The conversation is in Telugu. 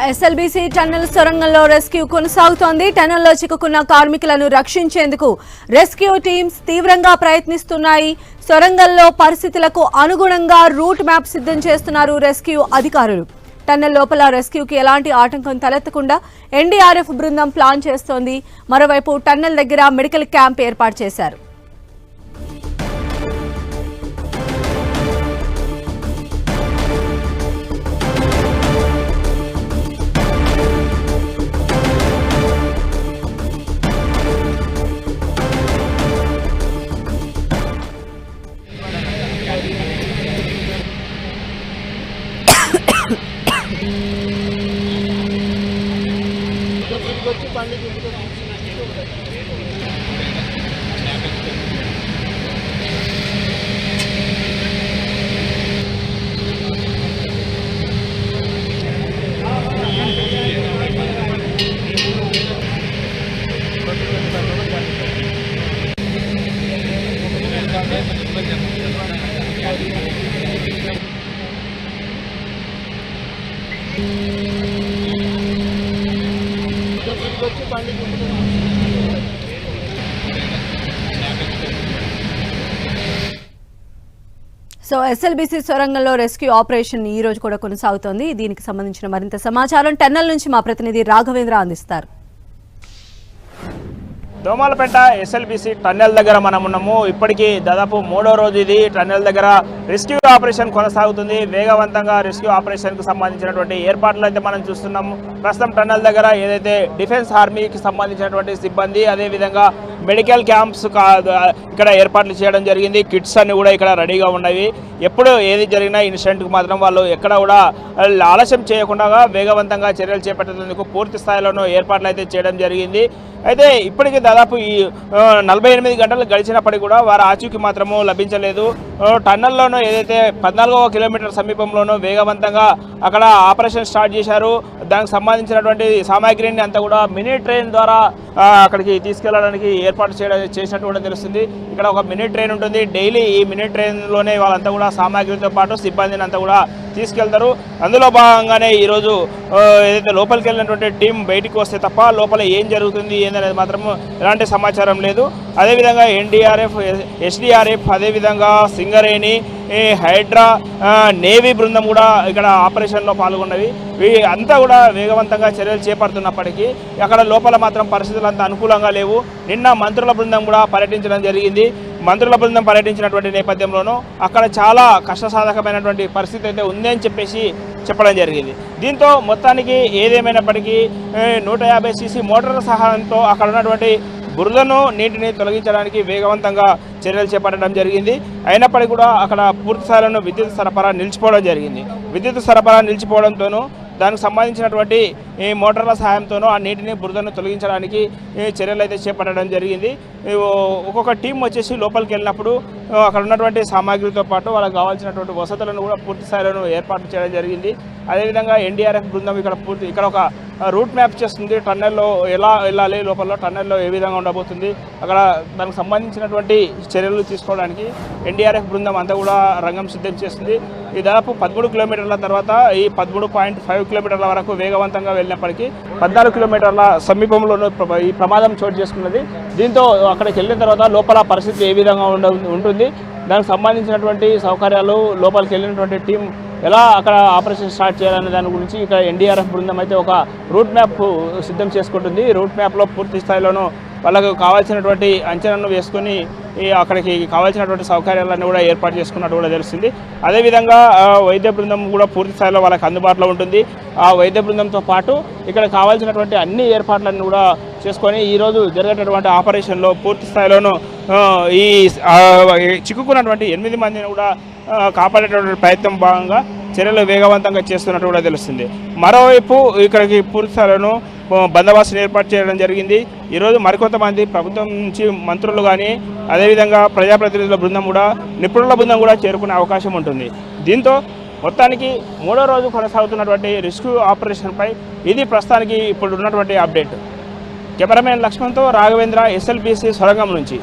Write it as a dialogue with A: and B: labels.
A: ఎస్ఎల్బీసీ టన్నెల్ సొరంగంలో రెస్క్యూ కొనసాగుతోంది. టన్నెల్లో చిక్కుకున్న కార్మికులను రక్షించేందుకు రెస్క్యూ టీమ్స్ తీవ్రంగా ప్రయత్నిస్తున్నాయి. సొరంగంలో పరిస్థితులకు అనుగుణంగా రూట్ మ్యాప్ సిద్ధం చేస్తున్నారు రెస్క్యూ అధికారులు. టన్నెల్ లోపల రెస్క్యూకి ఎలాంటి ఆటంకం తలెత్తకుండా ఎన్డీఆర్ఎఫ్ బృందం ప్లాన్ చేస్తోంది. మరోవైపు టన్నెల్ దగ్గర మెడికల్ క్యాంప్ ఏర్పాటు చేశారు. సో ఎస్ఎల్బీసీ సొరంగంలో రెస్క్యూ ఆపరేషన్ ఈ రోజు కూడా కొనసాగుతోంది. దీనికి సంబంధించిన మరింత సమాచారం టన్నెల్ నుంచి మా ప్రతినిధి రాఘవేంద్ర అందిస్తారు.
B: దోమలపేట ఎస్ఎల్బీసీ టన్నెల్ దగ్గర మనం ఉన్నాము. ఇప్పటికీ దాదాపు 3వ రోజు ఇది టన్నెల్ దగ్గర రెస్క్యూ ఆపరేషన్ కొనసాగుతుంది. వేగవంతంగా రెస్క్యూ ఆపరేషన్కు సంబంధించినటువంటి ఏర్పాట్లు అయితే మనం చూస్తున్నాము. ప్రస్తుతం టన్నెల్ దగ్గర ఏదైతే డిఫెన్స్ ఆర్మీకి సంబంధించినటువంటి సిబ్బంది, అదేవిధంగా మెడికల్ క్యాంప్స్ ఇక్కడ ఏర్పాట్లు చేయడం జరిగింది. కిట్స్ అన్ని కూడా ఇక్కడ రెడీగా ఉన్నవి. ఎప్పుడు ఏది జరిగినా ఇన్సిడెంట్కి మాత్రం వాళ్ళు ఎక్కడ కూడా ఆలస్యం చేయకుండా వేగవంతంగా చర్యలు చేపట్టేందుకు పూర్తి స్థాయిలోనూ ఏర్పాట్లు అయితే చేయడం జరిగింది. అయితే ఇప్పటికీ దాదాపు ఈ 48 గంటలు గడిచినప్పటికీ కూడా వారి ఆచూకీ మాత్రము లభించలేదు. టన్నెల్లోనూ ఏదైతే 14వ కిలోమీటర్ సమీపంలోనూ వేగవంతంగా అక్కడ ఆపరేషన్ స్టార్ట్ చేశారు. దానికి సంబంధించినటువంటి సామాగ్రిని అంతా కూడా మినీ ట్రైన్ ద్వారా అక్కడికి తీసుకెళ్లడానికి ఏర్పాటు చేసినట్టు కూడా తెలుస్తుంది. ఇక్కడ ఒక మినీ ట్రైన్ ఉంటుంది. డైలీ ఈ మినీ ట్రైన్లోనే వాళ్ళంతా కూడా సామాగ్రితో పాటు సిబ్బందిని అంతా కూడా తీసుకెళ్తారు. అందులో భాగంగానే ఈరోజు ఏదైతే లోపలికి వెళ్ళినటువంటి టీం బయటికి వస్తే తప్ప లోపల ఏం జరుగుతుంది ఏందనేది మాత్రం ఎలాంటి సమాచారం లేదు. అదేవిధంగా ఎన్డీఆర్ఎఫ్, ఎస్డీఆర్ఎఫ్, అదేవిధంగా సింగరేణి, హైడ్రా, నేవీ బృందం కూడా ఇక్కడ ఆపరేషన్లో పాల్గొన్నవి. అంతా కూడా వేగవంతంగా చర్యలు చేపడుతున్నప్పటికీ అక్కడ లోపల మాత్రం పరిస్థితులు అంత అనుకూలంగా లేవు. నిన్న మంత్రుల బృందం కూడా పర్యటించడం జరిగింది. మంత్రుల బృందం పర్యటించినటువంటి నేపథ్యంలోనూ అక్కడ చాలా కష్టసాధకమైనటువంటి పరిస్థితి అయితే ఉంది అని చెప్పడం జరిగింది. దీంతో మొత్తానికి ఏదేమైనప్పటికీ 150 cc మోటార్ల సహాయంతో అక్కడ ఉన్నటువంటి బురదను, నీటిని తొలగించడానికి వేగవంతంగా చర్యలు చేపట్టడం జరిగింది. అయినప్పటికీ కూడా అక్కడ పూర్తి స్థాయిలో విద్యుత్ సరఫరా నిలిచిపోవడం జరిగింది. విద్యుత్ సరఫరా నిలిచిపోవడంతోనూ దానికి సంబంధించినటువంటి ఈ మోటార్ల సహాయంతోనూ ఆ నీటిని, బురదను తొలగించడానికి చర్యలు అయితే చేపట్టడం జరిగింది. ఒక్కొక్క టీం వచ్చేసి లోపలికి వెళ్ళినప్పుడు అక్కడ ఉన్నటువంటి సామాగ్రితో పాటు వాళ్ళకి కావాల్సినటువంటి వసతులను కూడా పూర్తి స్థాయిలో ఏర్పాటు చేయడం జరిగింది. అదేవిధంగా ఎన్డీఆర్ఎఫ్ బృందం ఇక్కడ ఒక రూట్ మ్యాప్ చేస్తుంది. టన్నెల్లో ఎలా వెళ్ళాలి, లోపల టన్నెల్లో ఏ విధంగా ఉండబోతుంది, అక్కడ దానికి సంబంధించినటువంటి చర్యలు తీసుకోవడానికి ఎన్డీఆర్ఎఫ్ బృందం అంతా కూడా రంగం సిద్ధం చేస్తుంది. ఈ దాదాపు 13 కిలోమీటర్ల తర్వాత ఈ 13.5 కిలోమీటర్ల వరకు వేగవంతంగా వెళ్ళినప్పటికీ 14 కిలోమీటర్ల సమీపంలోనూ ఈ ప్రమాదం చోటు చేసుకున్నది. దీంతో అక్కడికి వెళ్ళిన తర్వాత లోపల పరిస్థితి ఏ విధంగా ఉంటుంది, దానికి సంబంధించినటువంటి సౌకర్యాలు, లోపలికి వెళ్ళినటువంటి టీం ఎలా అక్కడ ఆపరేషన్ స్టార్ట్ చేయాలనే దాని గురించి ఇక్కడ ఎన్డీఆర్ఎఫ్ బృందం అయితే ఒక రూట్ మ్యాప్ సిద్ధం చేసుకుంటుంది. రూట్ మ్యాప్లో పూర్తి స్థాయిలోనూ వాళ్ళకు కావాల్సినటువంటి అంచనాను వేసుకొని అక్కడికి కావాల్సినటువంటి సౌకర్యాలన్నీ కూడా ఏర్పాటు చేసుకున్నట్టు కూడా తెలుస్తుంది. అదేవిధంగా వైద్య బృందం కూడా పూర్తి స్థాయిలో వాళ్ళకి అందుబాటులో ఉంటుంది. ఆ వైద్య బృందంతో పాటు ఇక్కడ కావాల్సినటువంటి అన్ని ఏర్పాట్లన్నీ కూడా చేసుకొని ఈరోజు జరిగేటటువంటి ఆపరేషన్లో పూర్తి స్థాయిలోనూ ఈ చిక్కుకున్నటువంటి 8 మందిని కూడా కాపాడేటటువంటి ప్రయత్నం భాగంగా చర్యలు వేగవంతంగా చేస్తున్నట్టు కూడా తెలుస్తుంది. మరోవైపు ఇక్కడికి పూర్తి స్థాయిలోనూ బందోబస్తును ఏర్పాటు చేయడం జరిగింది. ఈరోజు మరికొంతమంది ప్రభుత్వం నుంచి మంత్రులు కానీ, అదేవిధంగా ప్రజాప్రతినిధుల బృందం కూడా, నిపుణుల బృందం కూడా చేరుకునే అవకాశం ఉంటుంది. దీంతో మొత్తానికి 3వ రోజు కొనసాగుతున్నటువంటి రెస్క్యూ ఆపరేషన్పై ఇది ప్రస్తుతానికి ఇప్పుడు ఉన్నటువంటి అప్డేట్. కెమెరామెన్ లక్ష్మణ్తో రాఘవేంద్ర, ఎస్ఎల్బీసీ సొరంగం నుంచి.